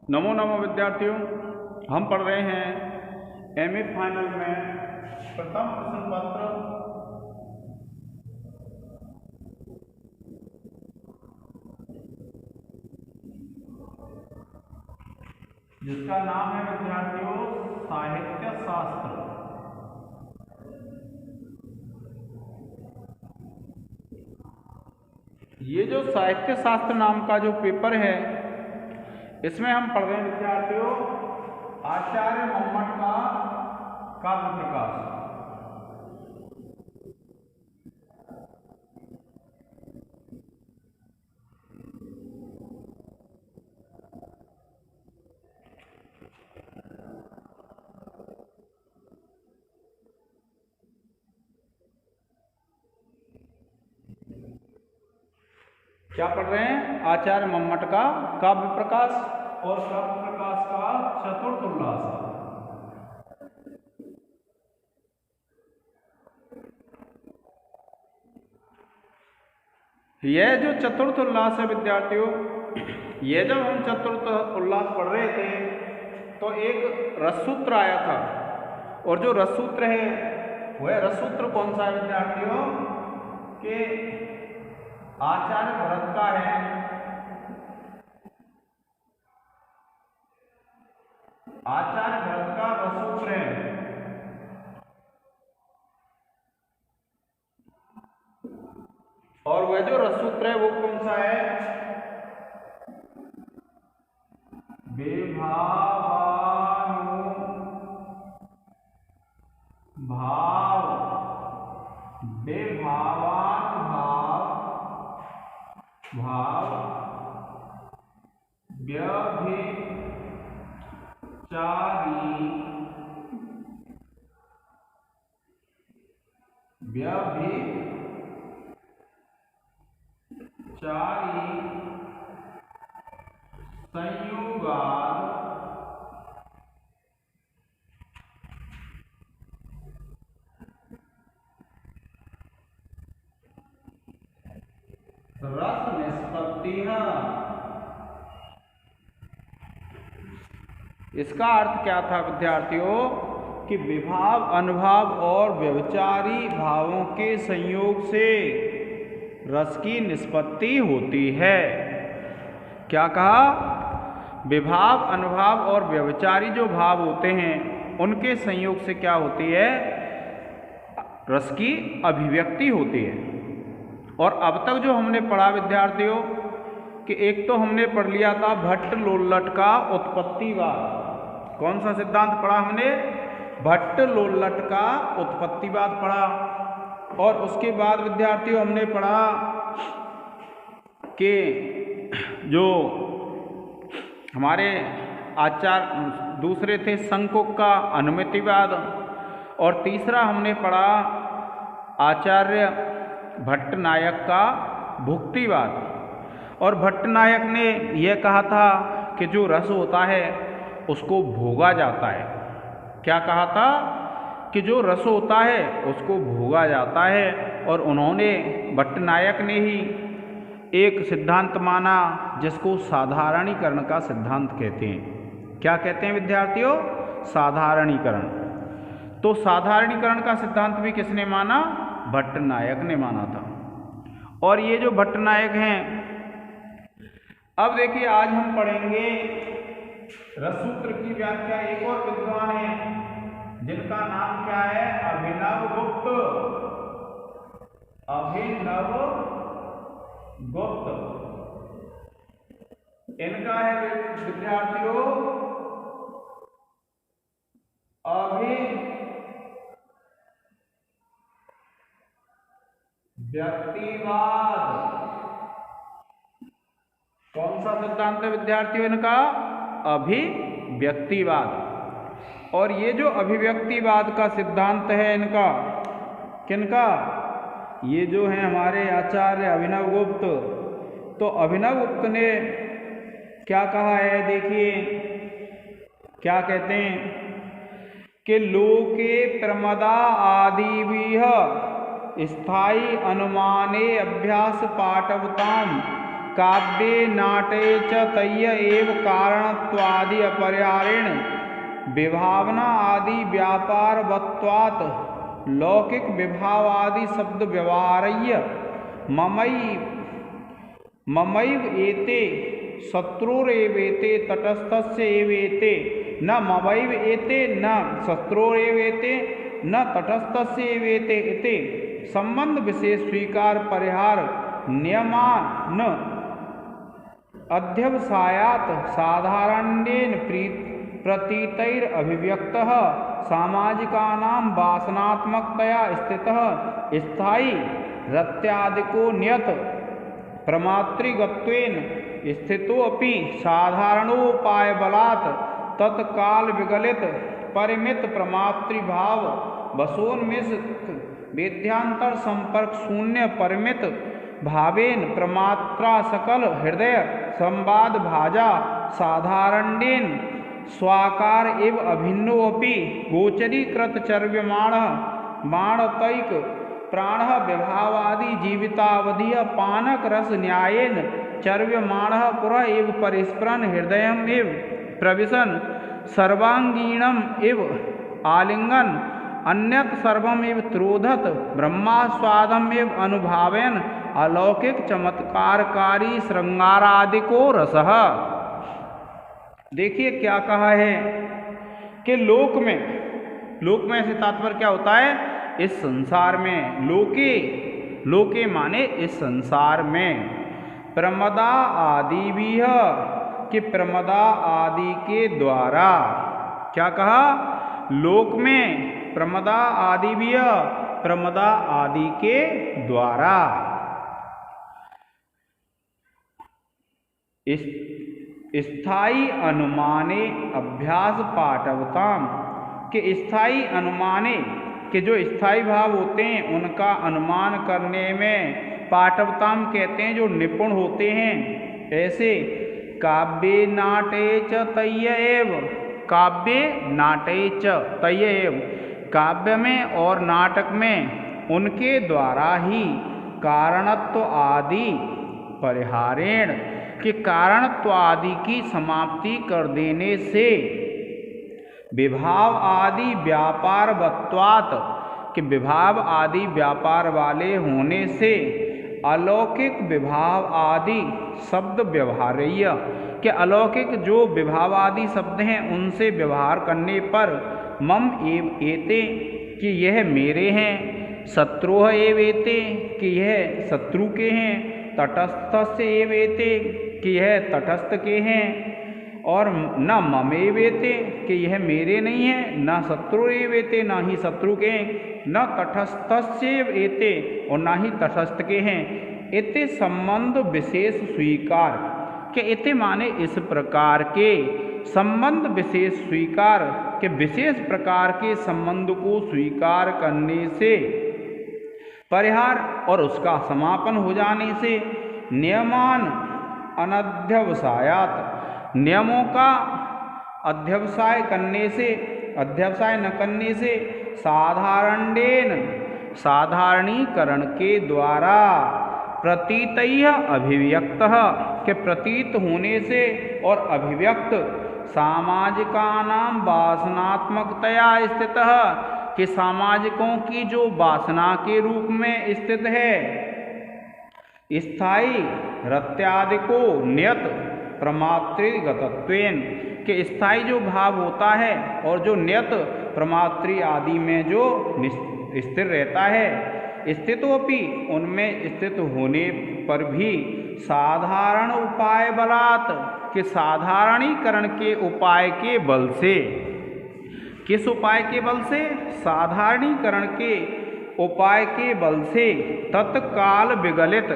नमो नमो विद्यार्थियों, हम पढ़ रहे हैं एमए फाइनल में प्रथम प्रश्न पत्र जिसका नाम है विद्यार्थियों साहित्य शास्त्र। ये जो साहित्य शास्त्र नाम का जो पेपर है, इसमें हम पढ़ रहे हैं विद्यार्थियों आचार्य मम्मट का काव्य प्रकाश। क्या पढ़ रहे हैं? आचार्य मम्मट का काव्य प्रकाश और काव्य प्रकाश का चतुर्थ उल्लास। यह जो चतुर्थ उल्लास है विद्यार्थियों, यह जब हम चतुर्थ उल्लास पढ़ रहे थे तो एक रससूत्र आया था, और जो रससूत्र है वह रससूत्र कौन सा है विद्यार्थियों? कि आचार्य भरत का है। आचार्य भरत का रससूत्र है। और वह जो रससूत्र है वो कौन सा है? विभावानुभाव भाव व्यभिचारी संयुगाद रस निष्पत्ति। इसका अर्थ क्या था विद्यार्थियों? कि विभाव, अनुभाव और व्यभिचारी भावों के संयोग से रस की निष्पत्ति होती है। क्या कहा? विभाव, अनुभाव और व्यभिचारी जो भाव होते हैं उनके संयोग से क्या होती है? रस की अभिव्यक्ति होती है। और अब तक जो हमने पढ़ा विद्यार्थियों कि एक तो हमने पढ़ लिया था भट्ट लोल्लट का उत्पत्तिवाद। कौन सा सिद्धांत पढ़ा हमने? भट्ट लोल्लट का उत्पत्तिवाद पढ़ा। और उसके बाद विद्यार्थियों हमने पढ़ा कि जो हमारे आचार्य दूसरे थे शंकुक का अनुमितिवाद, और तीसरा हमने पढ़ा आचार्य भट्टनायक का भुक्तिवाद। और भट्टनायक ने यह कहा था कि जो रस होता है उसको भोगा जाता है। क्या कहा था? कि जो रस होता है उसको भोगा जाता है। और उन्होंने, भट्टनायक ने ही एक सिद्धांत माना जिसको साधारणीकरण का सिद्धांत कहते हैं। क्या कहते हैं विद्यार्थियों? साधारणीकरण। तो साधारणीकरण का सिद्धांत भी किसने माना? भट्टनायक ने माना था। और ये जो भट्टनायक हैं, अब देखिए आज हम पढ़ेंगे रससूत्र की व्याख्या। एक और विद्वान है जिनका नाम क्या है? अभिनव गुप्त। अभिनव गुप्त इनका है विद्यार्थियों व्यक्तिवाद। कौन सा सिद्धांत है विद्यार्थियों इनका? अभिव्यक्तिवाद। और ये जो अभिव्यक्तिवाद का सिद्धांत है इनका, किनका? ये जो है हमारे आचार्य अभिनव गुप्त। तो अभिनव गुप्त ने क्या कहा है? देखिए क्या कहते हैं कि लोके प्रमदा आदिभिः स्थायी अनुमाने अभ्यास पाठवताम काव्ये नाट्ये च तय्य एव कारणत्वादि अपरिहारेण विभावना आदि व्यापारवत्वात् लौकिक विभावादि शब्द व्यवहार्य ममैव एते शत्रुरेवेते तटस्थस्य एवेते न ममैव एते न शत्रुरेवेते न तटस्थस्य एवेते इति संबंध विशेष स्वीकार परिहार नियमान अध्यवसायात् साधारणेन प्रतीतैर अभिव्यक्तः सामाजिकानां वासनात्मकतया स्थितः स्थायी रत्यादिको नियत प्रमातृगत्वेन स्थितोऽपि साधारणोपायबलात् तत्काल विगलित परिमित प्रमातृभाव वशोन्मिषित वेद्यांतर संपर्क शून्य परिमित भावेन प्रमात्रा सकल हृदय संवाद भाजा साधारणेन स्वाकार एव अभिन्नोऽपि गोचरीकृत चर्व्यमाणः बाणतैक प्राणः विभावादि जीवितावधि पानक रस न्यायेन चर्व्यमाणः पुरः एव परिस्फुरन् हृदयम् एव प्रविशन् सर्वांगीणम् एव आलिंगन अन्यत सर्वम् एव त्रोधत ब्रह्मास्वादम् एव अनुभावयन् अलौकिक चमत्कारकारी श्रृंगारादिको रसः। देखिए क्या कहा है कि लोक में से तात्पर्य क्या होता है, इस संसार में, लोके माने इस संसार में, प्रमदा आदि भी है कि प्रमदा आदि के द्वारा, क्या कहा, लोक में प्रमदा आदि भी है, प्रमदा आदि के द्वारा स्थायी अनुमाने अभ्यास पाठवताम के स्थायी अनुमाने के जो स्थायी भाव होते हैं उनका अनुमान करने में पाठवताम कहते हैं जो निपुण होते हैं। ऐसे काव्ये नाट्ये च तय्य एव, काव्ये नाट्ये च तय्य एव, काव्य में और नाटक में उनके द्वारा ही कारणत्व आदि परिहारेण कि कारणत्व आदि की समाप्ति कर देने से विभाव आदि व्यापारवत्वात् कि विभाव आदि व्यापार वाले होने से अलौकिक विभाव आदि शब्द व्यवहार्य कि अलौकिक जो विभाव आदि शब्द हैं उनसे व्यवहार करने पर मम एव एते कि यह मेरे हैं, शत्रुः एव एते कि यह शत्रु के हैं, तटस्थस्य एव एते कि यह तटस्थ के हैं, और न ममेवेते कि यह मेरे नहीं है, न शत्रुरेवेते ना ही शत्रु के हैं, न तटस्थस्येव एते और ना ही तटस्थ के हैं। इति संबंध विशेष स्वीकार के इति माने इस प्रकार के संबंध विशेष स्वीकार के विशेष प्रकार के संबंध को स्वीकार करने से परिहार और उसका समापन हो जाने से नियमान अनध्यवसायात नियमों का अध्यवसाय करने से, अध्यवसाय न करने से साधारणीकरण के द्वारा प्रतीतयः अभिव्यक्तः के प्रतीत होने से और अभिव्यक्त सामाजिकानां वासनात्मकतया स्थितः कि सामाजिकों की जो वासना के रूप में स्थित है, स्थायी रत्यादिको नियत प्रमातृगतत्वेन के स्थायी जो भाव होता है और जो नियत प्रमातृ आदि में जो स्थिर रहता है, स्थितोपि उनमें स्थित होने पर भी साधारण उपाय बलात् के साधारणीकरण के उपाय के बल से, किस उपाय के बल से, साधारणीकरण के उपाय के बल से तत्काल विगलित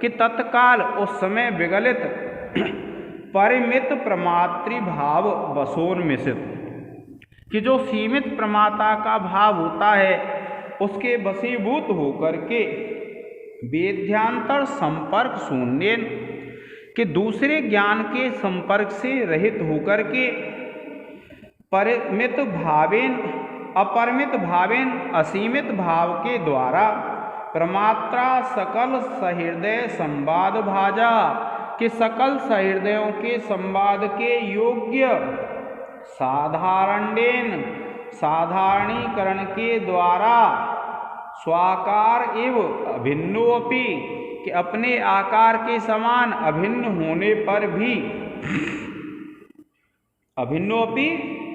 कि तत्काल उस समय विगलित परिमित प्रमातृ भाव वशोन्मिषित कि जो सीमित प्रमाता का भाव होता है उसके वशीभूत होकर के वेद्यांतर संपर्क शून्य कि दूसरे ज्ञान के संपर्क से रहित होकर के परिमित भावेन अपरिमित भावेन असीमित भाव के द्वारा प्रमात्रा सकल सहृदय संवाद भाजा कि सकल सहृदयों के संवाद के योग्य साधारणीकरण के द्वारा स्वाकार एव अभिन्नोपि कि अपने आकार के समान अभिन्न होने पर भी अभिन्नोपि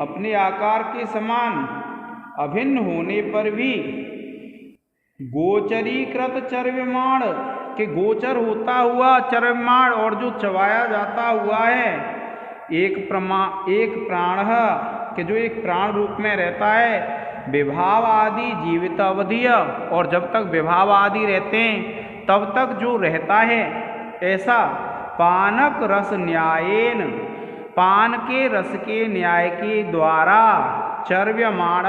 अपने आकार के समान अभिन्न होने पर भी गोचरीकृत चर्व्यमाण के गोचर होता हुआ चर्व्यमाण और जो चबाया जाता हुआ है एक प्राण के जो एक प्राण रूप में रहता है विभाव आदि जीवित अवधि और जब तक विभाव आदि रहते हैं तब तक जो रहता है ऐसा पानक रस न्यायेन पान के रस के न्याय के द्वारा चर्व्यमाण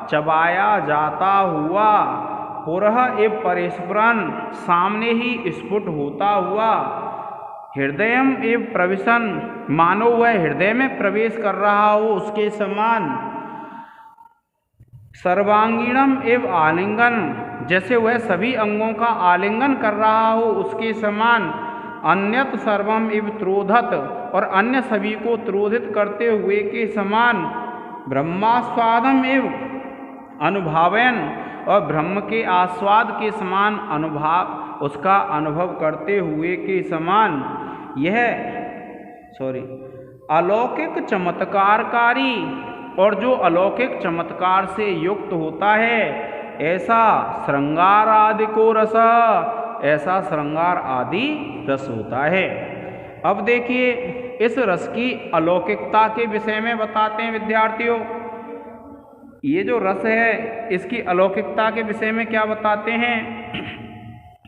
चबाया जाता हुआ पुरः एव परिस्फुरन सामने ही स्फुट होता हुआ हृदयम एव प्रविशन मानो वह हृदय में प्रवेश कर रहा हो उसके समान सर्वांगीणम एव आलिंगन जैसे वह सभी अंगों का आलिंगन कर रहा हो उसके समान अन्यत सर्वम एव त्रोधत और अन्य सभी को त्रोधित करते हुए के समान ब्रह्मास्वादम एव अनुभावयन और ब्रह्म के आस्वाद के समान उसका अनुभव करते हुए के समान यह अलौकिक चमत्कारकारी और जो अलौकिक चमत्कार से युक्त होता है ऐसा श्रृंगार आदि को रस ऐसा श्रृंगार आदि रस होता है। अब देखिए इस रस की अलौकिकता के विषय में बताते हैं विद्यार्थियों। ये जो रस है इसकी अलौकिकता के विषय में क्या बताते हैं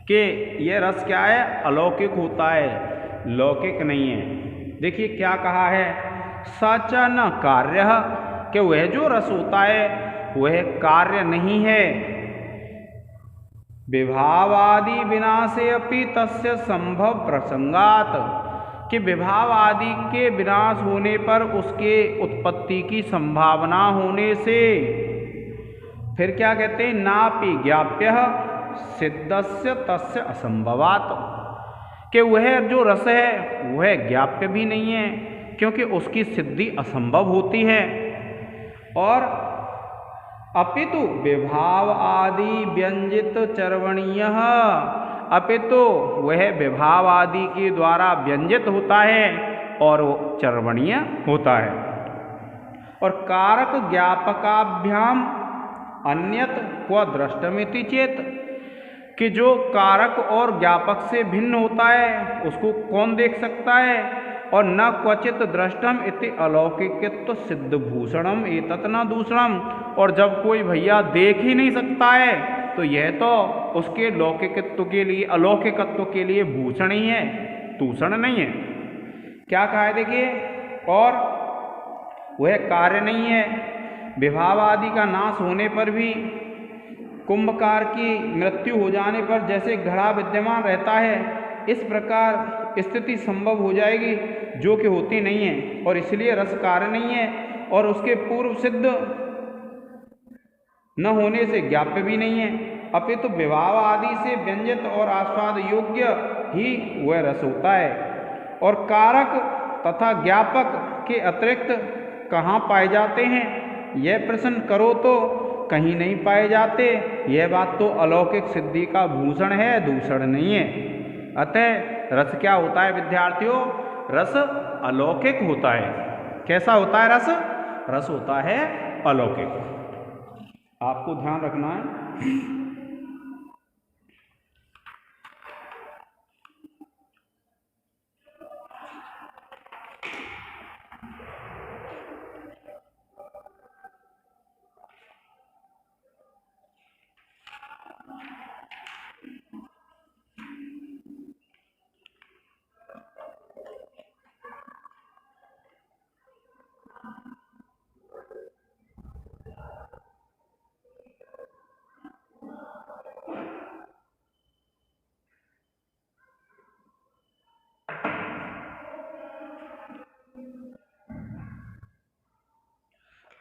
कि ये रस क्या है, अलौकिक होता है, लौकिक नहीं है। देखिए क्या कहा है, सच न कार्य कि वह जो रस होता है वह कार्य नहीं है। विभाव आदि विनाशे अपि तस्य संभव प्रसंगात कि विभाव आदि के विनाश होने पर उसके उत्पत्ति की संभावना होने से फिर क्या कहते हैं, नापि ज्ञाप्य सिद्धस्य तस्य असंभवात कि वह जो रस है वह ज्ञाप्य भी नहीं है क्योंकि उसकी सिद्धि असंभव होती है। और अपितु विभाव आदि व्यंजित चर्वणीय अपितु वह विभाव आदि के द्वारा व्यंजित होता है और वो चर्वणीय होता है। और कारक ज्ञापकाभ्याम अन्यत क्व दृष्टमिति चेत कि जो कारक और ज्ञापक से भिन्न होता है उसको कौन देख सकता है। और न क्वचित दृष्टम इति अलौकिकत्व सिद्ध भूषणम एतत् न दूषणम और जब कोई भैया देख ही नहीं सकता है तो यह तो उसके लौकिकत्व के लिए अलौकिकत्व के लिए भूषण ही है, दूषण नहीं है। क्या कहा है देखिए, और वह कार्य नहीं है। विभाव आदि का नाश होने पर भी कुंभकार की मृत्यु हो जाने पर जैसे घड़ा विद्यमान रहता है इस प्रकार स्थिति संभव हो जाएगी जो कि होती नहीं है और इसलिए रस कार्य नहीं है और उसके पूर्व सिद्ध न होने से ज्ञाप्य भी नहीं है। अपितु विभाव आदि से व्यंजित और आस्वाद योग्य ही वह रस होता है। और कारक तथा ज्ञापक के अतिरिक्त कहाँ पाए जाते हैं यह प्रश्न करो तो कहीं नहीं पाए जाते। यह बात तो अलौकिक सिद्धि का भूषण है, दूषण नहीं है। अतः रस क्या होता है विद्यार्थियों, रस अलौकिक होता है। कैसा होता है रस, रस होता है अलौकिक। आपको ध्यान रखना है।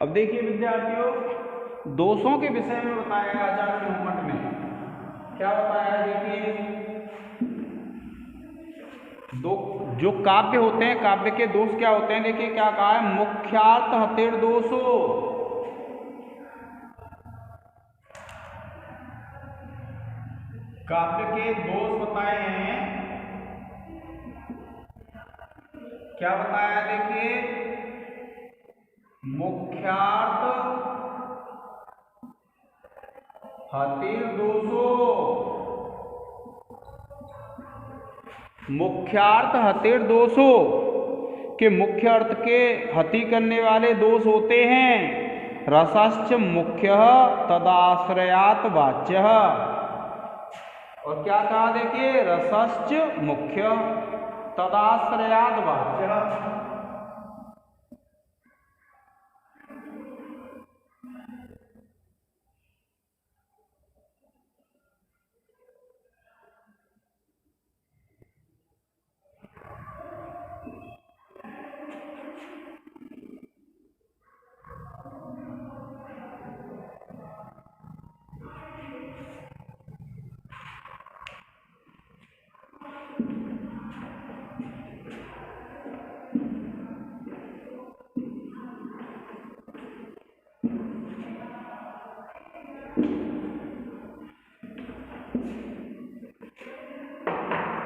अब देखिए विद्यार्थियों दोषों के विषय में बताया गया आचार्य के होमवर्क में। क्या बताया, देखिए दो जो काव्य होते हैं, काव्य के दोष क्या होते हैं, देखिए क्या कहा है, मुख्यार्थ हतिर दोषो। काव्य के दोष बताए हैं, क्या बताया, देखिए मुख्यार्थ हतिर दोषो। मुख्यार्थ हतिर दोषो के मुख्य अर्थ के हति करने वाले दोष होते हैं। रसश्च मुख्य तदाश्रयात वाच्य। और क्या कहा, देखिए रसश्च मुख्य तदाश्रयात वाच्य।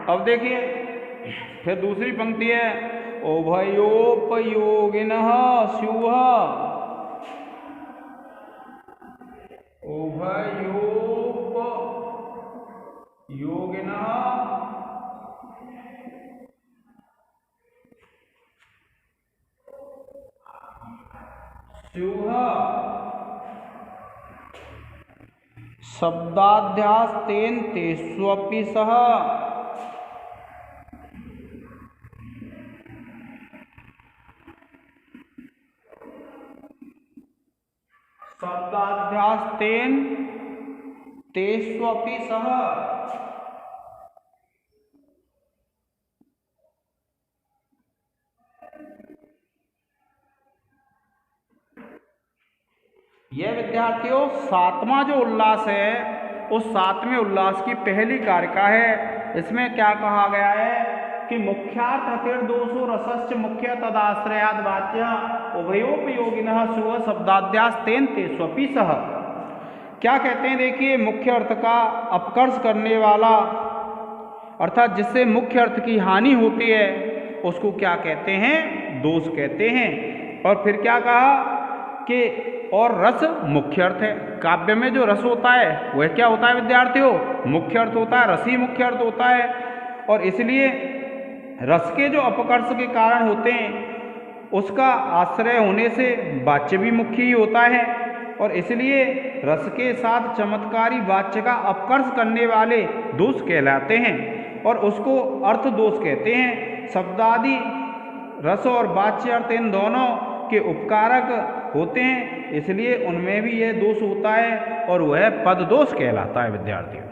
अब देखिए फिर दूसरी पंक्ति है, उभयोपयोगिनः स्युः। उभयोपयोगिनः स्युः शब्दाध्यास्तेन तेष्वपि सः। शब्दाध्यास्तेन तेष्वपि सः। यह विद्यार्थियों सातवां जो उल्लास है, उस सातवें उल्लास की पहली कारिका है। इसमें क्या कहा गया है कि मुख्यार्थ हतिर दोषो रसश्च मुख्य तदाश्रयाद वाच्य उभयोपयोगिनः स्युः शब्दाध्यास्तेन तेष्वपि सः। क्या कहते हैं, देखिए मुख्य अर्थ का अपकर्ष करने वाला, अर्थात जिससे मुख्य अर्थ की हानि होती है, उसको क्या कहते हैं, दोष कहते हैं। और फिर क्या कहा कि और रस मुख्य अर्थ है। काव्य में जो रस होता है वह क्या होता है विद्यार्थियों, मुख्य अर्थ होता है, रस ही मुख्य अर्थ होता है। और इसलिए रस के जो अपकर्ष के कारण होते हैं उसका आश्रय होने से वाच्य भी मुख्य ही होता है। और इसलिए रस के साथ चमत्कारी वाच्य का अपकर्ष करने वाले दोष कहलाते हैं और उसको अर्थ दोष कहते हैं। शब्दादि रस और वाच्य अर्थ इन दोनों के उपकारक होते हैं, इसलिए उनमें भी यह दोष होता है और वह पद दोष कहलाता है विद्यार्थियों।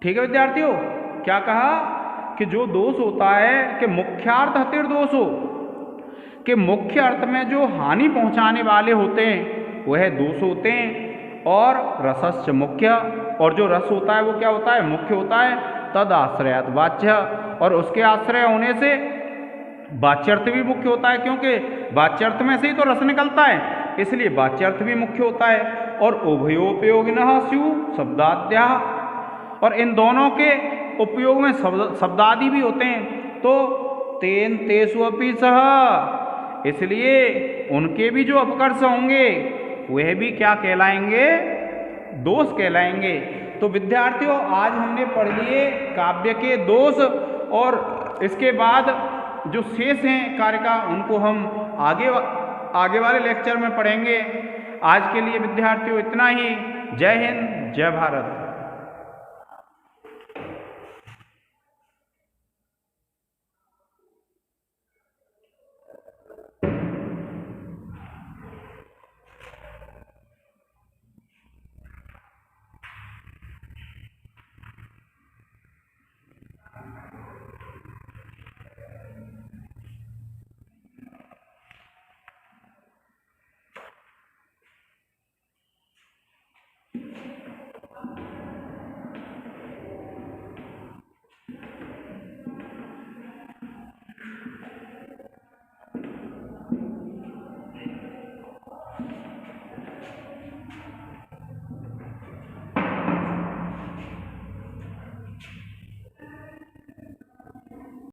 ठीक है विद्यार्थियों, क्या कहा कि जो दोष होता है कि मुख्यार्थ हतिर दोष हो, कि मुख्य अर्थ में जो हानि पहुंचाने वाले होते हैं वह दोष होते हैं। और रसश्च मुख्य, और जो रस होता है वो क्या होता है, मुख्य होता है। तद आश्रयात वाच्य, और उसके आश्रय होने से वाच्यर्थ भी मुख्य होता है, क्योंकि वाच्यर्थ में से ही तो रस निकलता है, इसलिए वाच्यर्थ भी मुख्य होता है। और उभयोपयोगिनः स्युः शब्दाद्याः, और इन दोनों के उपयोग में शब्दादि भी होते हैं, तो तेन तेष्वपि सः, इसलिए उनके भी जो अपकर्ष होंगे वह भी क्या कहलाएंगे, दोष कहलाएंगे। तो विद्यार्थियों आज हमने पढ़ लिए काव्य के दोष, और इसके बाद जो शेष हैं कारिका उनको हम आगे वाले लेक्चर में पढ़ेंगे। आज के लिए विद्यार्थियों इतना ही। जय हिंद, जय भारत।